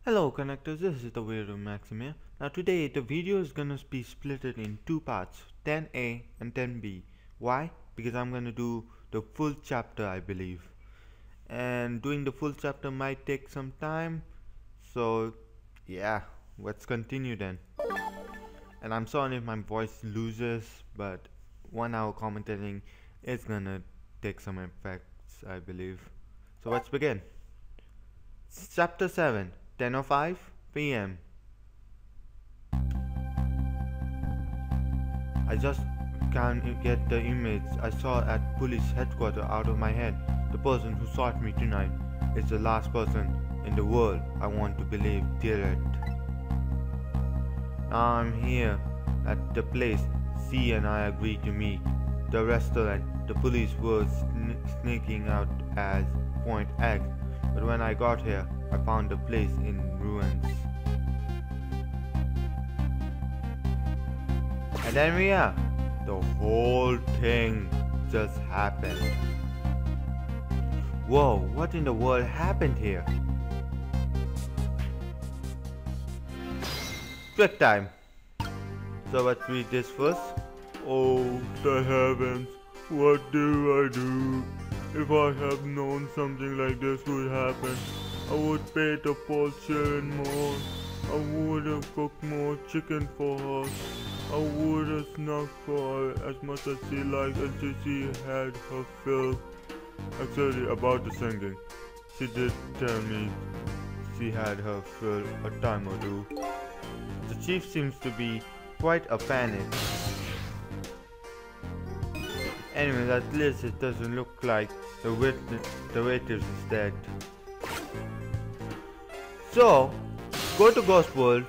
Hello connectors, this is the Weirdo Maxim here. Now today the video is gonna be split in two parts, 10A and 10B. Why? Because I'm gonna do the full chapter, I believe. And doing the full chapter might take some time. So yeah, let's continue then. And I'm sorry if my voice loses, but 1 hour commentating is gonna take some effects, I believe. So let's begin. Chapter 7, 10:05 p.m. I just can't get the image I saw at police headquarters out of my head. The person who shot me tonight is the last person in the world I want to believe did it. Now I'm here at the place C and I agreed to meet. The restaurant. The police were sneaking out as Point X, but when I got here, I found the place in ruins. And then we are. The whole thing just happened. Whoa, what in the world happened here? Quick time. So let's read this first. Oh, the heavens, what do I do? If I have known something like this would happen, I would pay the poor children more. I would have cooked more chicken for her. I would have snuck for her as much as she liked until she had her fill. Actually, about the singing, she did tell me she had her fill a time or two. The chief seems to be quite a panic. Anyways, at least it doesn't look like the waitress is dead. So, go to Ghost World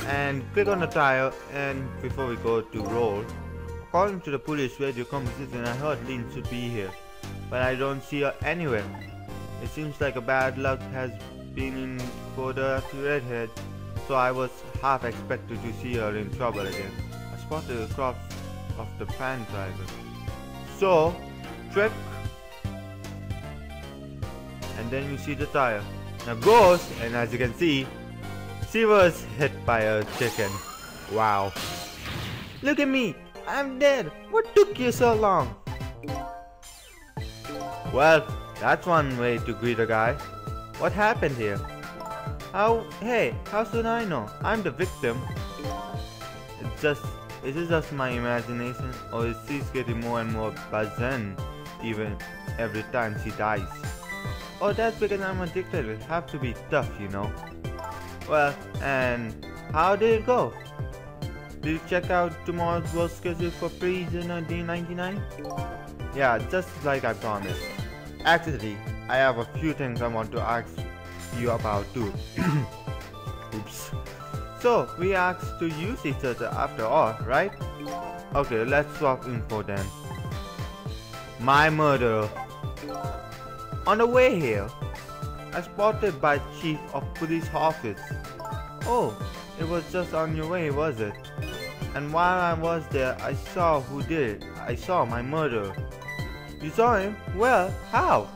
and click on the tire, and before we go to roll, according to the police radio conversation, I heard Lynn should be here, but I don't see her anywhere. It seems like a bad luck has been in for the redhead, so I was half expected to see her in trouble again. I spotted the corpse of the van driver. So, trick, and then you see the tire. Now goes, and as you can see, she was hit by a chicken. Wow. Look at me, I'm dead. What took you so long? Well, that's one way to greet a guy. What happened here? Hey, how should I know? I'm the victim. Is it just my imagination, or is she getting more and more buzzing even every time she dies? Oh, that's because I'm addicted. It have to be tough, you know. Well, and how did it go? Did you check out tomorrow's work schedule for Prisoner D99? Yeah, just like I promised. Actually, I have a few things I want to ask you about too. Oops. So, we asked to use each other after all, right? Okay, let's talk info then. My murderer. On the way here, I spotted by Chief of Police office. Oh, it was just on your way, was it? And while I was there, I saw who did it. I saw my murderer. You saw him? Well, how?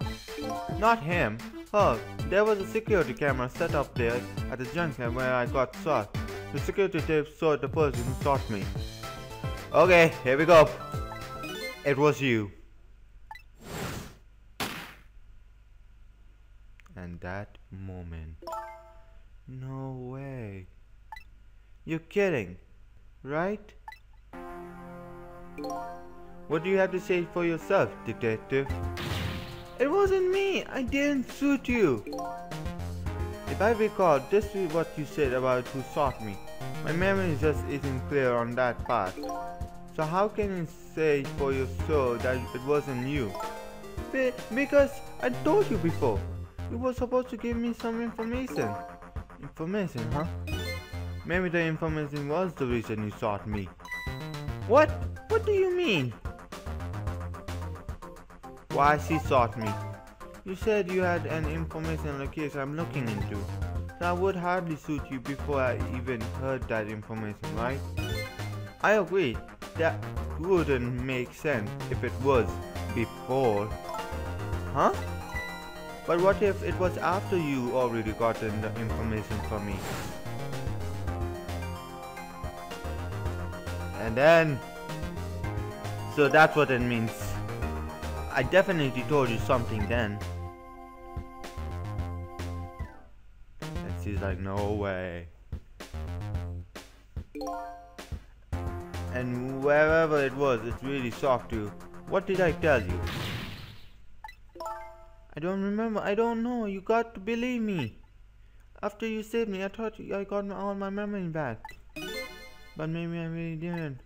Not him. Oh, there was a security camera set up there at the junction where I got shot. The security tape showed the person who shot me. Okay, here we go. It was you. And that moment. No way. You're kidding, right? What do you have to say for yourself, detective? It wasn't me. I didn't shoot you. If I recall, this is what you said about who shot me. My memory just isn't clear on that part. So how can you say for your soul that it wasn't you? Because I told you before. You were supposed to give me some information. Information, huh? Maybe the information was the reason you shot me. What? What do you mean? Why she shot me? You said you had an information on the case I'm looking into. So I would hardly shoot you before I even heard that information, right? I agree. That wouldn't make sense if it was before. Huh? But what if it was after you already gotten the information from me? And then... So that's what it means. I definitely told you something then. And she's like, no way. And wherever it was, it really shocked you. What did I tell you? I don't remember. I don't know. You got to believe me. After you saved me, I thought I got all my memory back. But maybe I really didn't.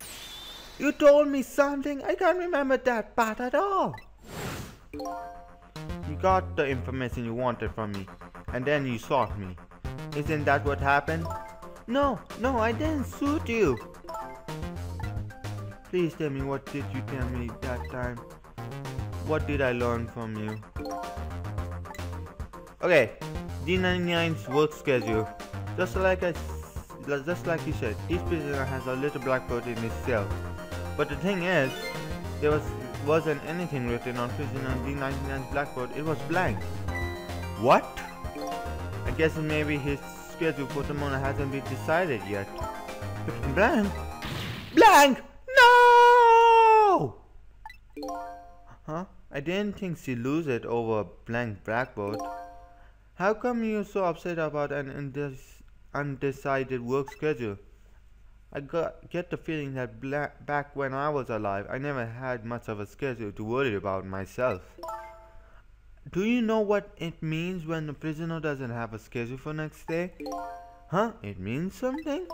You told me something. I can't remember that part at all. You got the information you wanted from me. And then you shot me. Isn't that what happened? No, I didn't shoot you. Please tell me, what did you tell me that time? What did I learn from you? Okay, D99's work schedule. Just like you said, each prisoner has a little blackboard in his cell. But the thing is, there wasn't anything written on prisoner D99's blackboard. It was blank. What? I guess maybe his schedule for tomorrow hasn't been decided yet. But blank? Blank! No! Huh? I didn't think she'd lose it over a blank blackboard. How come you're so upset about an undecided work schedule? I get the feeling that back when I was alive, I never had much of a schedule to worry about myself. Do you know what it means when a prisoner doesn't have a schedule for next day? Huh? It means something?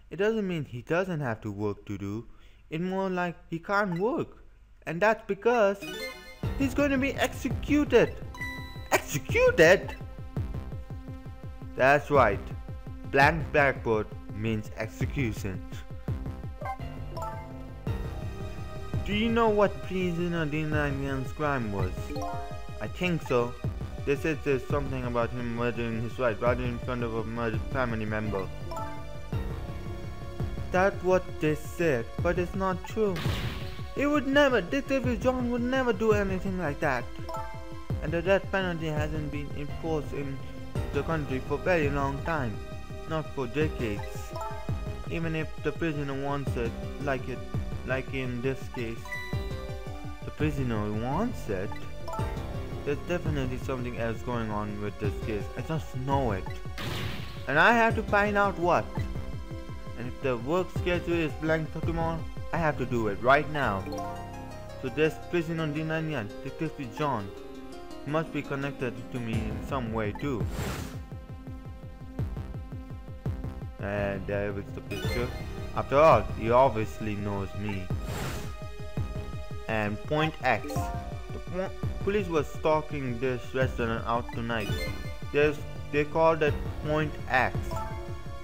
It doesn't mean he doesn't have to work to do. It's more like he can't work. And that's because he's going to be executed. Executed? That's right. Blank blackboard means execution. Do you know what prisoner D99's crime was? I think so. They said there's something about him murdering his wife right in front of a murdered family member. That's what they said, but it's not true. He would never, Detective John would never do anything like that. And the death penalty hasn't been enforced in the country for a very long time, not for decades. Even if the prisoner wants it, like in this case, the prisoner wants it, there's definitely something else going on with this case. I just know it. And I have to find out what. And if the work schedule is blank for tomorrow, I have to do it right now. So this prisoner D99, Detective John, must be connected to me in some way too. And there is the picture. After all, he obviously knows me. And Point X. The police was stalking this restaurant out tonight. They called it Point X.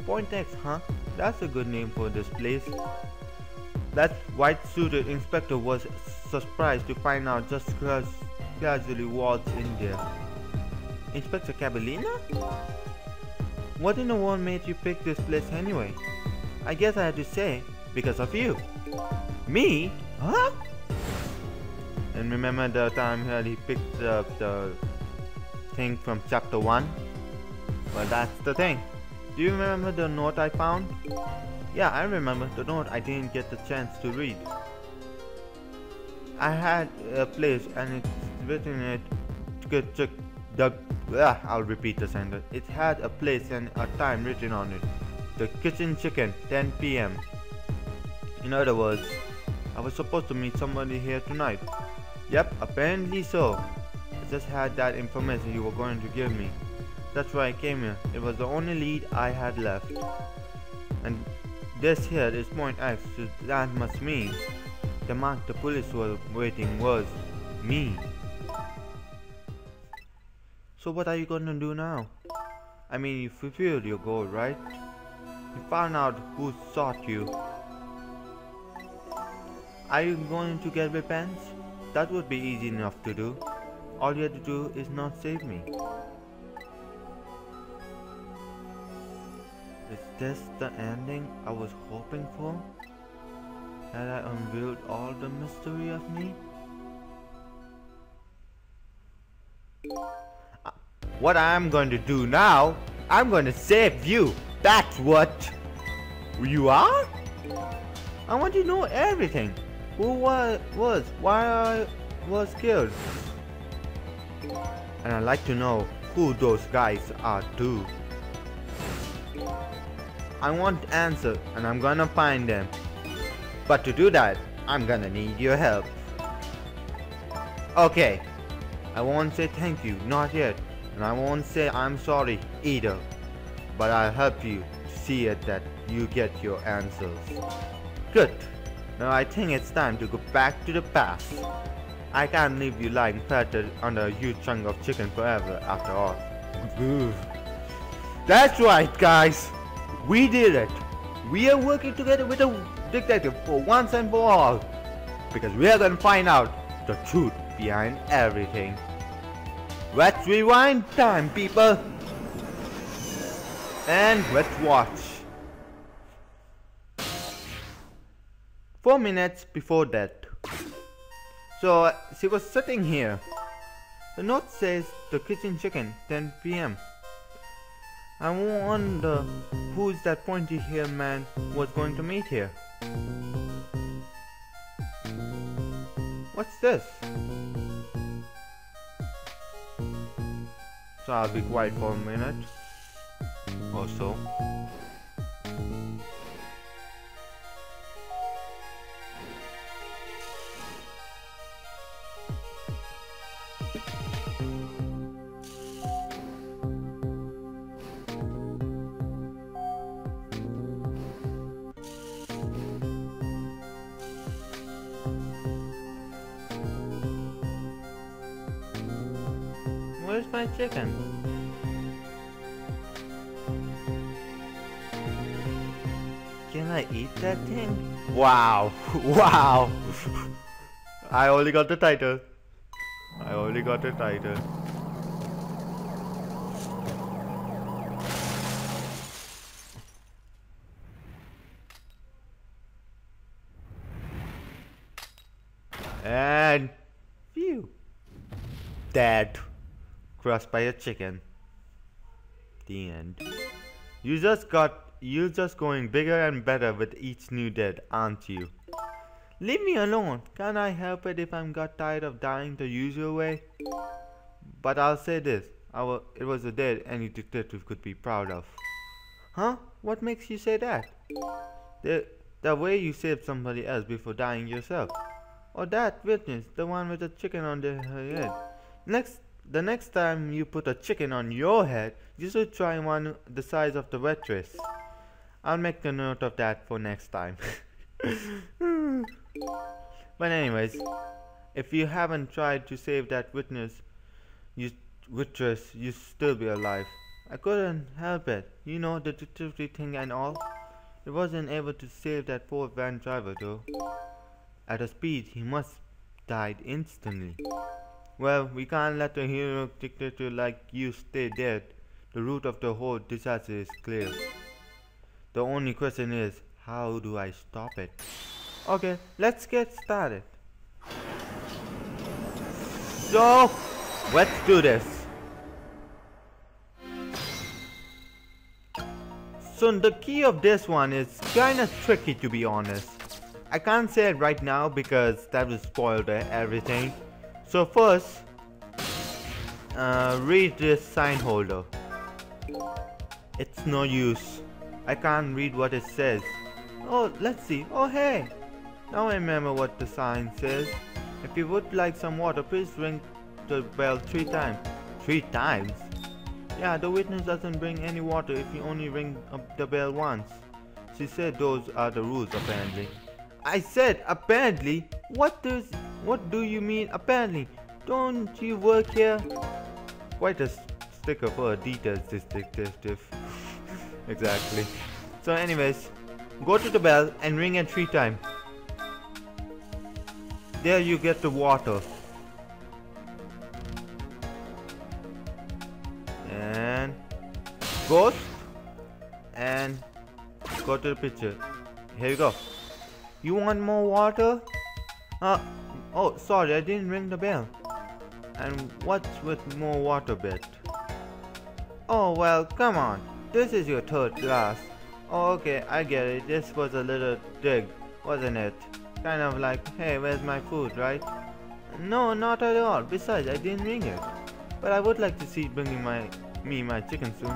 Point X, huh? That's a good name for this place. That white-suited inspector was surprised to find out just casually waltzed in there. Inspector Cabellina? What in the world made you pick this place anyway? I guess I had to say, because of you. Me? Huh? And remember the time here he picked up the thing from chapter 1? Well, that's the thing. Do you remember the note I found? Yeah, I remember the note I didn't get the chance to read. I had a place and it's written in it. I'll repeat the sentence. It had a place and a time written on it. The Kitchen Chicken, 10 p.m. In other words, I was supposed to meet somebody here tonight. Yep, apparently so. I just had that information you were going to give me. That's why I came here. It was the only lead I had left. And this here is Point X, so that must mean the mark the police were waiting was me. So what are you gonna do now? I mean, you fulfilled your goal, right? You found out who shot you. Are you going to get revenge? That would be easy enough to do. All you have to do is not save me. Is this the ending I was hoping for? Had I unveiled all the mystery of me? what I'm going to do now, I'm going to save you. That's what you are? I want to know everything. Who was, why I was killed. And I'd like to know who those guys are too. I want answers and I'm gonna find them. But to do that, I'm gonna need your help. Okay, I won't say thank you, not yet. And I won't say I'm sorry either. But I'll help you to see it that you get your answers. Good. Now I think it's time to go back to the past. I can't leave you lying flattened under a huge chunk of chicken forever after all. That's right, guys. We did it. We are working together with a detective for once and for all. Because we are going to find out the truth behind everything. Let's rewind time, people. And let's watch. 4 minutes before that. So she was sitting here. The note says the kitchen chicken, 10 p.m. I wonder who's that pointy haired man was going to meet here. What's this? So I'll be quiet for a minute or so. Where's my chicken? Can I eat that thing? Wow! Wow! I only got the title. I only got the title. And phew! Dead. Crushed by a chicken. The end. You're just going bigger and better with each new death, aren't you? Leave me alone. Can't I help it if I'm got tired of dying the usual way? But I'll say this. It was a death any detective could be proud of. Huh? What makes you say that? The way you saved somebody else before dying yourself. Or that witness, the one with the chicken on their head. The next time you put a chicken on your head, you should try one the size of the waitress. I'll make a note of that for next time. But anyways, if you haven't tried to save that witness, waitress, you still be alive. I couldn't help it. You know, the detective thing and all. It wasn't able to save that poor van driver though. At a speed, he must died instantly. Well, we can't let a hero dictator like you stay dead. The root of the whole disaster is clear. The only question is, how do I stop it? Okay, let's get started. So, let's do this. So the key of this one is kinda tricky, to be honest. I can't say it right now because that will spoil everything. So first, read this sign holder. It's no use. I can't read what it says. Oh, let's see. Oh, hey. Now I remember what the sign says. If you would like some water, please ring the bell 3 times. 3 times? Yeah, the witness doesn't bring any water if you only ring the bell once. She said those are the rules apparently. I said apparently? What do you mean apparently? Don't you work here? Quite a sticker for a details detective. Exactly. So anyways, go to the bell and ring it 3 times. There you get the water. And ghost and go to the picture. Here you go. You want more water? Oh, sorry, I didn't ring the bell. And what's with more water bet? Oh well, come on. This is your third class. Oh, okay, I get it. This was a little dig, wasn't it? Kind of like, hey, where's my food, right? No, not at all. Besides, I didn't ring it. But I would like to see it bringing my chicken soon.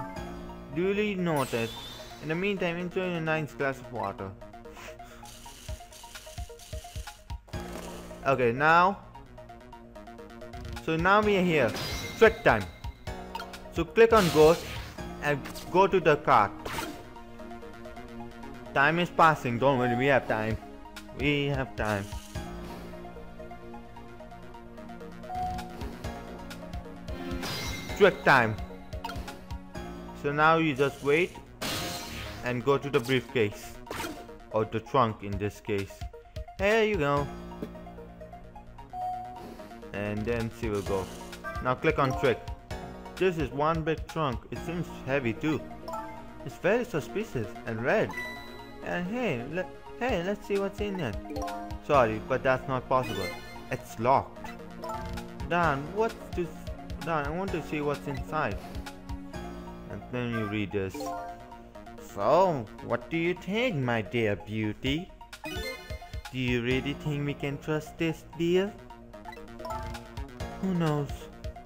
Duly noted. In the meantime, enjoy a nice glass of water. Okay, now. So now we are here. Trick time. So click on Ghost and go to the cart. Time is passing. Don't worry, we have time. We have time. Trick time. So now you just wait and go to the briefcase, or the trunk in this case. Here you go. And then she will go. Now click on trick. This is one big trunk. It seems heavy too. It's very suspicious and red. And hey, let's see what's in it. Sorry, but that's not possible. It's locked. Dan, what's this? Dan, I want to see what's inside. And then you read this. So, what do you think, my dear beauty? Do you really think we can trust this deal? Who knows?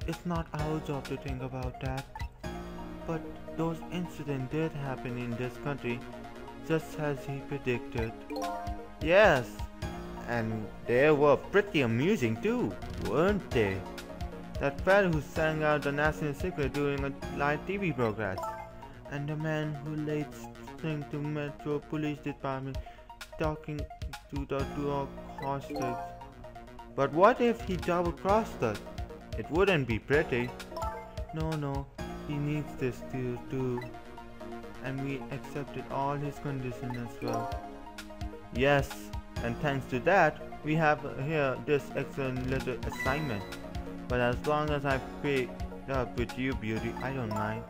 It's not our job to think about that. But those incidents did happen in this country, just as he predicted. Yes, and they were pretty amusing too, weren't they? That fellow who sang out the national secret during a live TV broadcast, and the man who laid string to Metro Police Department talking to the two hostages. But what if he double-crossed us? It wouldn't be pretty. No, he needs this deal too. And we accepted all his conditions as well. Yes, and thanks to that, we have here this excellent little assignment. But as long as I pay up with you, beauty, I don't mind.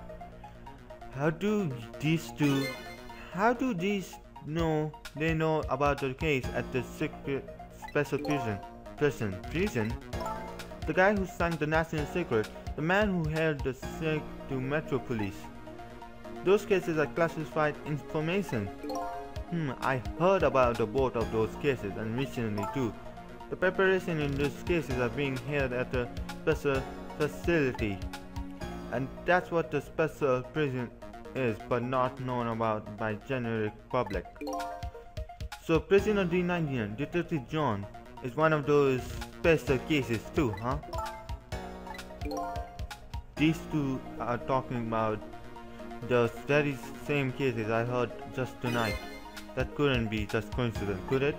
How do these know they know about the case at the secret special prison? The guy who sang the national secret, the man who held the secret to Metro Police. Those cases are classified information. I heard about the both of those cases, and recently too. The preparation in those cases are being held at a special facility. And that's what the special prison is, but not known about by generic public. So Prisoner D99, Detective John, is one of those special cases too, huh? These two are talking about the very same cases I heard just tonight. That couldn't be just coincidence, could it?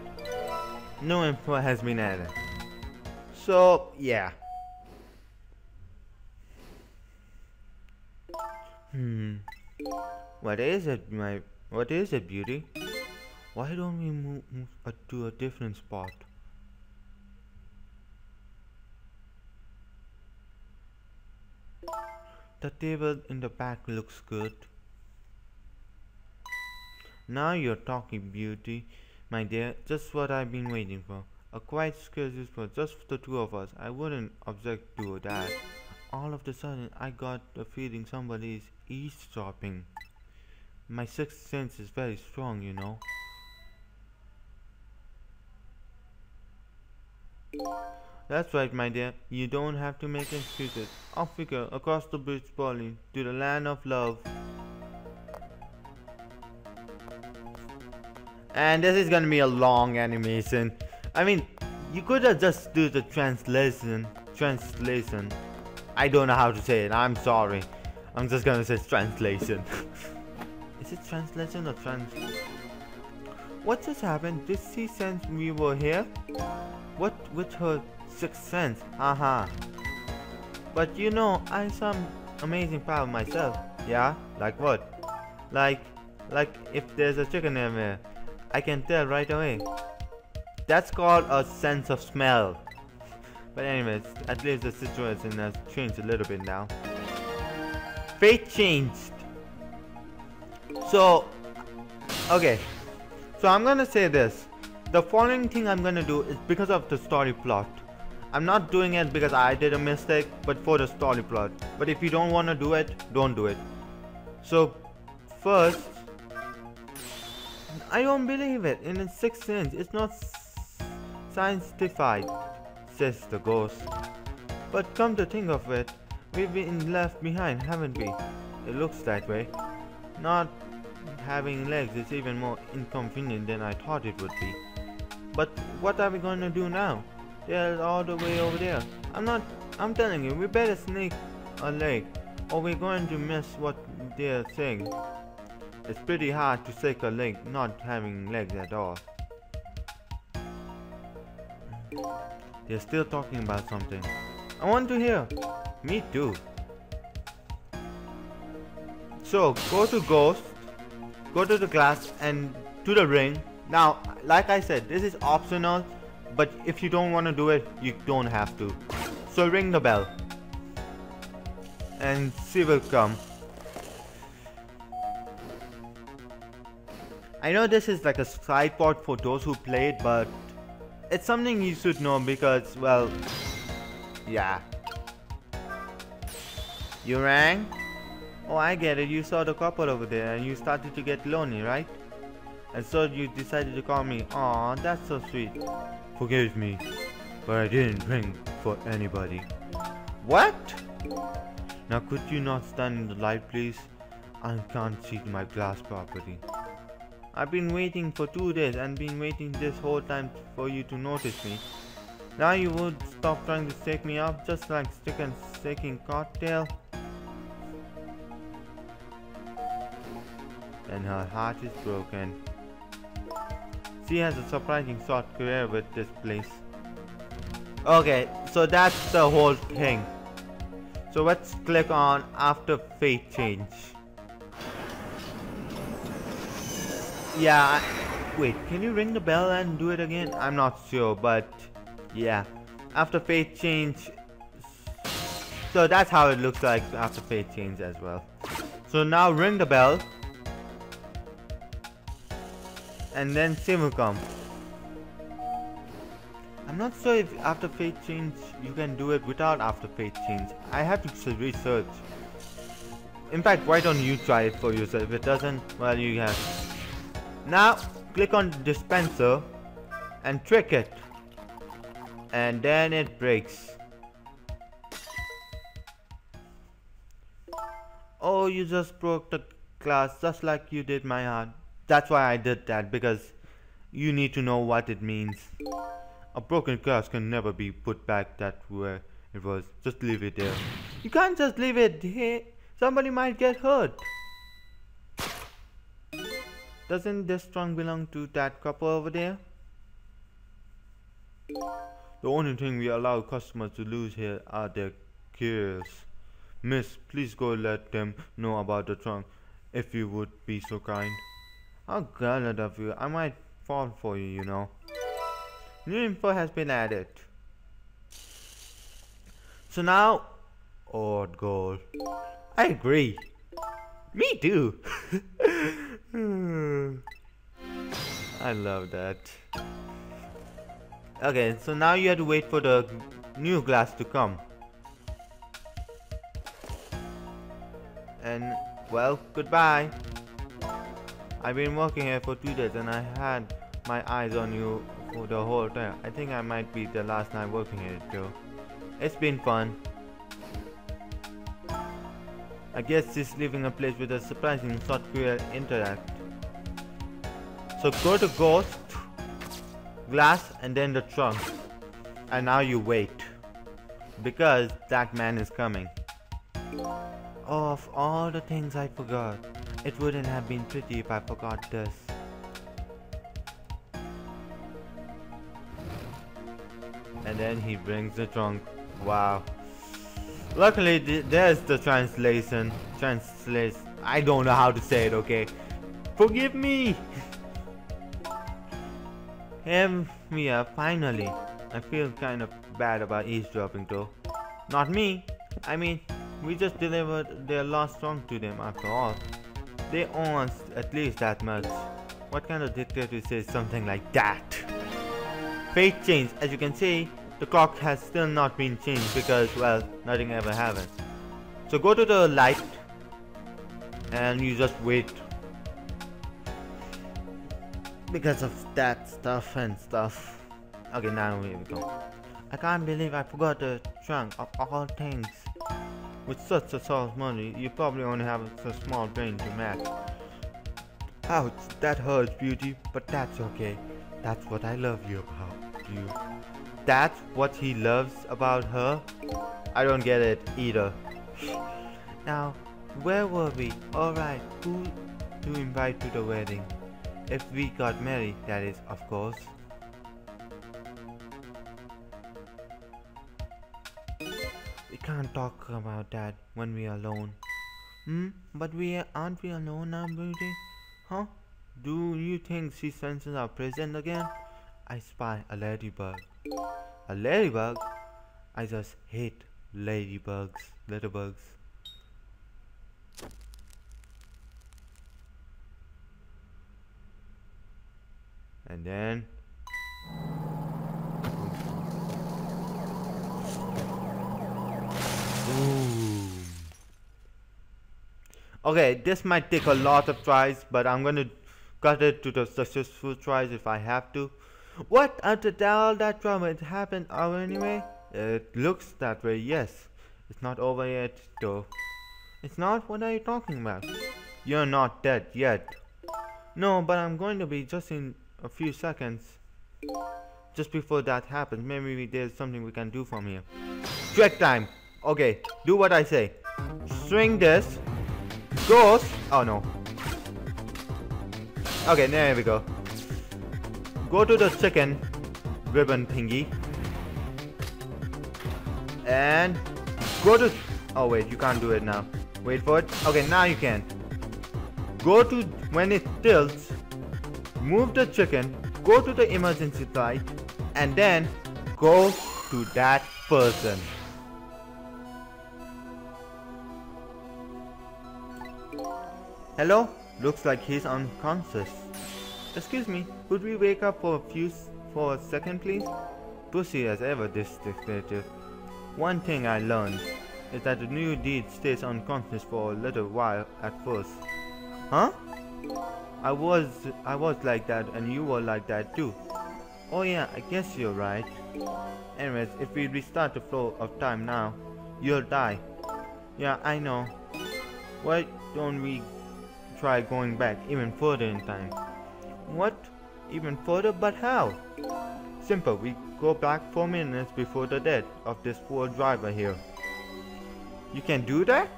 No info has been added. So, yeah. What is it, beauty? Why don't we move to a different spot? The table in the back looks good. Now you're talking, beauty. My dear, just what I've been waiting for. A quiet schedule for just the two of us. I wouldn't object to that. All of a sudden, I got the feeling somebody is eavesdropping. My sixth sense is very strong, you know. That's right, my dear. You don't have to make excuses. Off we go, across the bridge, Polly, to the land of love. And this is gonna be a long animation. I mean, you could have just do the translation. I don't know how to say it. I'm sorry. I'm just gonna say translation. Is it translation or What just happened? Did she sense we were here? What with her sixth sense? Haha. But you know, I have some amazing power myself. Yeah? Like what? Like if there's a chicken everywhere, I can tell right away. That's called a sense of smell. But anyways, at least the situation has changed a little bit now. Fate changed. So, okay. So I'm gonna say this. The following thing I'm gonna do is because of the story plot. I'm not doing it because I did a mistake, but for the story plot. But if you don't want to do it, don't do it. So, first, I don't believe it. In its sixth sense, it's not scientified, says the ghost. But come to think of it, we've been left behind, haven't we? It looks that way. Not having legs is even more inconvenient than I thought it would be. But what are we gonna do now? They're all the way over there. I'm telling you, we better sneak a leg, or we're going to miss what they're saying. It's pretty hard to shake a leg not having legs at all. They're still talking about something. I want to hear. Me too. So, go to Ghost, go to the glass and to the ring. Now, like I said, this is optional, but if you don't want to do it, you don't have to. So ring the bell. And she will come. I know this is like a side part for those who played, but it's something you should know because, well, yeah. You rang? Oh, I get it. You saw the couple over there and you started to get lonely, right? And so you decided to call me. Aw, that's so sweet. Forgive me, but I didn't ring for anybody. What? Now could you not stand in the light, please? I can't see my glass properly. I've been waiting for 2 days and been waiting this whole time for you to notice me. Now you would stop trying to shake me up just like stick and shaking cocktail. And her heart is broken. She has a surprising short career with this place. Okay, so that's the whole thing. So let's click on After Fate Change. Yeah, wait, can you ring the bell and do it again? I'm not sure, but yeah. After Fate Change. So that's how it looks like after Fate Change as well. So now ring the bell. And then she will come. I'm not sure if after Fate Change you can do it without After Fate Change. I have to research. In fact, why don't you try it for yourself? If it doesn't, well, you have. Now click on the dispenser and trick it. And then it breaks. Oh, you just broke the glass just like you did my heart. That's why I did that, because you need to know what it means. A broken glass can never be put back that where it was. Just leave it there. You can't just leave it here. Somebody might get hurt. Doesn't this trunk belong to that couple over there? The only thing we allow customers to lose here are their keys. Miss, please go let them know about the trunk, if you would be so kind. How gallant of you. I might fall for you, you know. New info has been added. So now, odd goal. I agree. Me too. I love that. Okay, so now you have to wait for the new glass to come. And, well, goodbye. I've been working here for 2 days and I had my eyes on you for the whole time. I think I might be the last night working here too. It's been fun. I guess she's leaving a place with a surprising short career interact. So go to Ghost, Glass and then the trunk. And now you wait. Because that man is coming. Of all the things I forgot, it wouldn't have been pretty if I forgot this. And then he brings the trunk. Wow. Luckily there's the translation. I don't know how to say it, okay? Forgive me! Here we are, finally. I feel kind of bad about eavesdropping though. Not me. I mean, we just delivered their last trunk to them after all. They owe us at least that much. What kind of dictator says something like that? Fate changed. As you can see, the clock has still not been changed because, well, nothing ever happens. So go to the light and you just wait because of that stuff and stuff. Okay, now here we go. I can't believe I forgot the trunk of all things. With such a small money, you probably only have a small brain to match. Ouch, that hurts, Beauty, but that's okay. That's what I love you about you. That's what he loves about her? I don't get it either. Now, where were we? Alright, who to invite to the wedding? If we got married, that is, of course. We can't talk about that when we are alone. But aren't we alone now, Beauty? Huh? Do you think these senses are present again? I spy a ladybug. A ladybug? I just hate ladybugs, little bugs. And then boom. Okay, this might take a lot of tries, but I'm gonna cut it to the successful tries if I have to. What? After all that drama, it happened anyway? It looks that way, yes. It's not over yet, though. It's not? What are you talking about? You're not dead yet. No, but I'm going to be just in a few seconds. Just before that happens, maybe there's something we can do from here. Trek time! Okay, do what I say. Swing this. Goes. Oh no. Okay, there we go. Go to the chicken ribbon thingy. And go to... Oh wait, you can't do it now. Wait for it. Okay, now you can. Go to... When it tilts, move the chicken, go to the emergency light, and then go to that person. Hello? Looks like he's unconscious. Excuse me, could we wake up for a second, please? Pussy as ever, this detective. One thing I learned is that the new deed stays unconscious for a little while at first. Huh? I was like that, and you were like that too. Oh yeah, I guess you're right. Anyways, if we restart the flow of time now, you'll die. Yeah, I know. Why don't we try going back even further in time? What? Even further? But how? Simple, we go back 4 minutes before the death of this poor driver here. You can do that?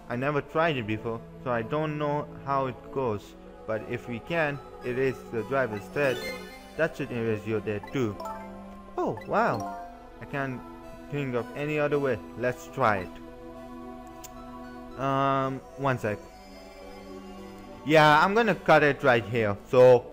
I never tried it before, so I don't know how it goes. But if we can erase the driver's death, that should erase your death too. Oh, wow. I can't think of any other way. Let's try it. One sec. Yeah, I'm gonna cut it right here. So